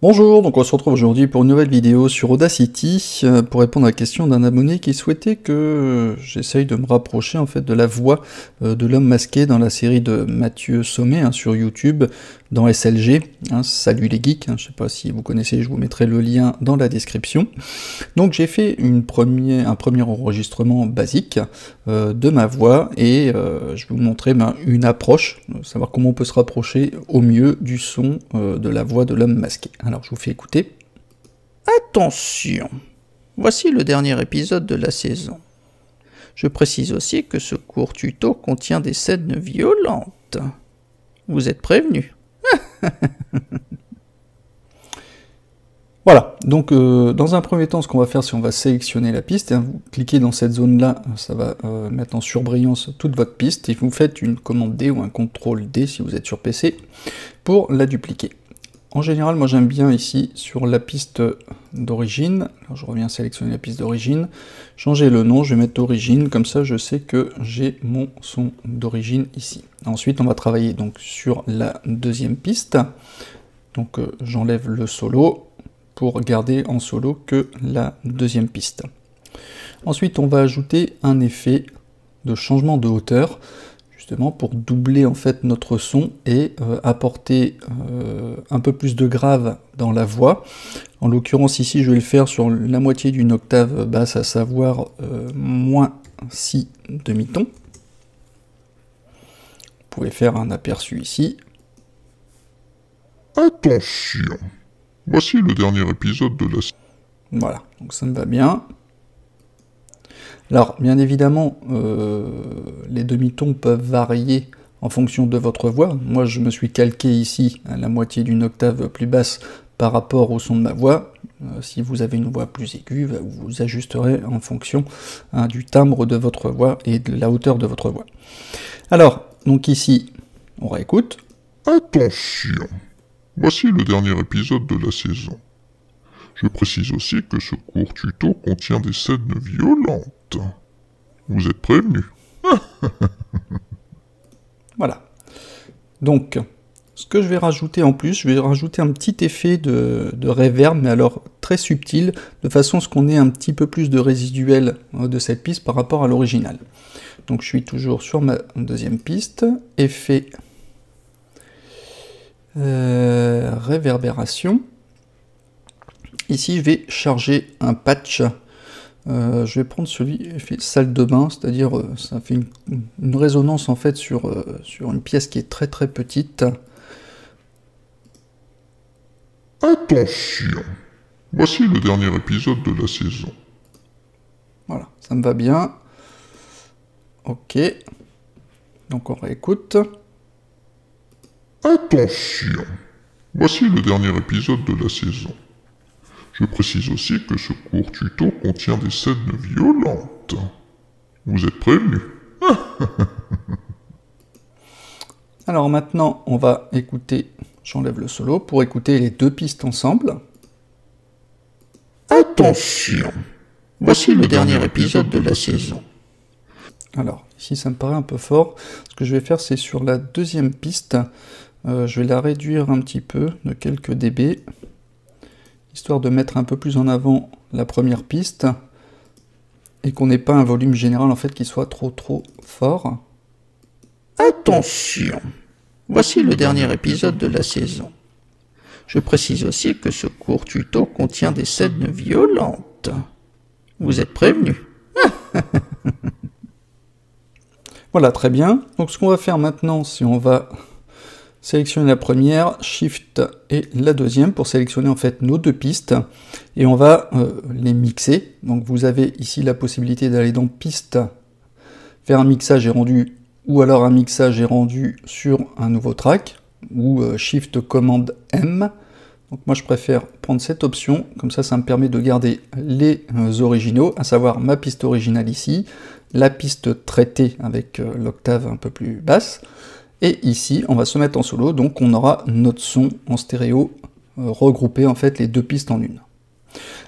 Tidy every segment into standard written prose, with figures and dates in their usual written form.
Bonjour, donc on se retrouve aujourd'hui pour une nouvelle vidéo sur Audacity pour répondre à la question d'un abonné qui souhaitait que j'essaye de me rapprocher en fait de la voix de l'homme masqué dans la série de Mathieu Sommet sur YouTube dans SLG, Salut les geeks, je sais pas si vous connaissez, je vous mettrai le lien dans la description. Donc j'ai fait un premier enregistrement basique de ma voix et je vais vous montrer une approche, savoir comment on peut se rapprocher au mieux du son de la voix de l'homme masqué. Alors je vous fais écouter. Attention, voici le dernier épisode de la saison. Je précise aussi que ce court tuto contient des scènes violentes. Vous êtes prévenus. Voilà, donc dans un premier temps, ce qu'on va faire, c'est on va sélectionner la piste, vous cliquez dans cette zone-là, ça va mettre en surbrillance toute votre piste, et vous faites une commande D ou un CTRL D si vous êtes sur PC, pour la dupliquer. En général, moi j'aime bien ici, sur la piste d'origine, alors je reviens sélectionner la piste d'origine, changer le nom, je vais mettre origine, comme ça je sais que j'ai mon son d'origine ici. Ensuite, on va travailler donc sur la deuxième piste, donc j'enlève le solo, pour garder en solo que la deuxième piste. Ensuite, on va ajouter un effet de changement de hauteur, justement pour doubler en fait notre son et apporter un peu plus de grave dans la voix. En l'occurrence ici, je vais le faire sur la moitié d'une octave basse, à savoir -6 demi-tons. Vous pouvez faire un aperçu ici. Attention, voici le dernier épisode de la... Voilà, donc ça me va bien. Alors, bien évidemment, les demi-tons peuvent varier en fonction de votre voix. Moi, je me suis calqué ici à la moitié d'une octave plus basse par rapport au son de ma voix. Si vous avez une voix plus aiguë, vous ajusterez en fonction du timbre de votre voix et de la hauteur de votre voix. Alors, donc ici, on réécoute. Attention, voici le dernier épisode de la saison. Je précise aussi que ce court tuto contient des scènes violentes. Vous êtes prévenus. Voilà. Donc, ce que je vais rajouter en plus, je vais rajouter un petit effet de reverb, mais alors très subtil, de façon à ce qu'on ait un petit peu plus de résiduel de cette piste par rapport à l'original. Donc je suis toujours sur ma deuxième piste, effet réverbération. Ici, je vais charger un patch. Je vais prendre celui fait salle de bain, c'est-à-dire ça fait une résonance en fait sur une pièce qui est très très petite. Attention, voici le dernier épisode de la saison. Voilà, ça me va bien. Ok, donc on réécoute. Attention, voici le dernier épisode de la saison. Je précise aussi que ce court tuto contient des scènes violentes. Vous êtes prévenus. Alors maintenant, on va écouter, j'enlève le solo, pour écouter les deux pistes ensemble. Attention, voici le dernier épisode de la saison. Alors, ici ça me paraît un peu fort. Ce que je vais faire, c'est sur la deuxième piste, je vais la réduire un petit peu, de quelques dB, histoire de mettre un peu plus en avant la première piste, et qu'on n'ait pas un volume général en fait qui soit trop fort. Attention, voici le dernier épisode de la saison. Je précise aussi que ce court tuto contient des scènes violentes. Vous êtes prévenus. Voilà, très bien. Donc ce qu'on va faire maintenant, c'est on va sélectionner la première, Shift et la deuxième pour sélectionner en fait nos deux pistes et on va les mixer. Donc vous avez ici la possibilité d'aller dans piste, faire un mixage et rendu, ou alors un mixage et rendu sur un nouveau track, ou Shift commande M. Donc moi je préfère prendre cette option, comme ça me permet de garder les originaux, à savoir ma piste originale ici, la piste traitée avec l'octave un peu plus basse, et ici, on va se mettre en solo, donc on aura notre son en stéréo, regroupé en fait les deux pistes en une.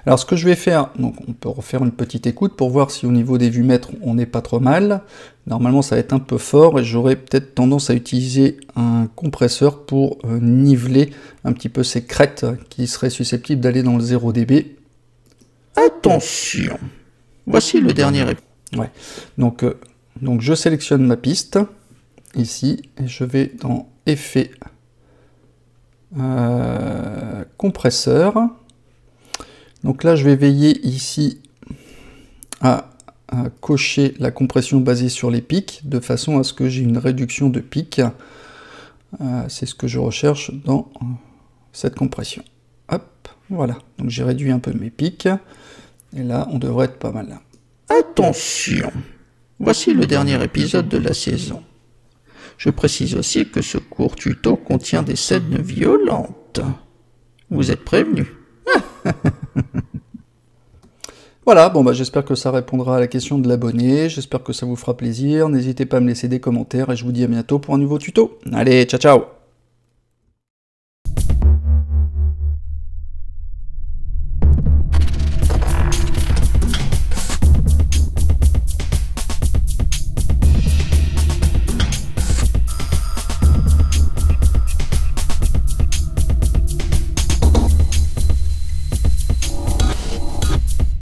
Alors ce que je vais faire, donc on peut refaire une petite écoute pour voir si au niveau des vues-mètres on n'est pas trop mal. Normalement ça va être un peu fort et j'aurais peut-être tendance à utiliser un compresseur pour niveler un petit peu ces crêtes qui seraient susceptibles d'aller dans le 0 dB. Attention, voici le dernier. Ouais. Donc je sélectionne ma piste ici et je vais dans Effet, compresseur. Donc là je vais veiller ici à cocher la compression basée sur les pics de façon à ce que j'ai une réduction de pics. C'est ce que je recherche dans cette compression. Hop, voilà. Donc j'ai réduit un peu mes pics et là on devrait être pas mal. Attention, voici le dernier épisode de la saison. Je précise aussi que ce court tuto contient des scènes violentes. Vous êtes prévenus. Voilà, bon bah j'espère que ça répondra à la question de l'abonné, j'espère que ça vous fera plaisir, n'hésitez pas à me laisser des commentaires et je vous dis à bientôt pour un nouveau tuto. Allez, ciao ciao!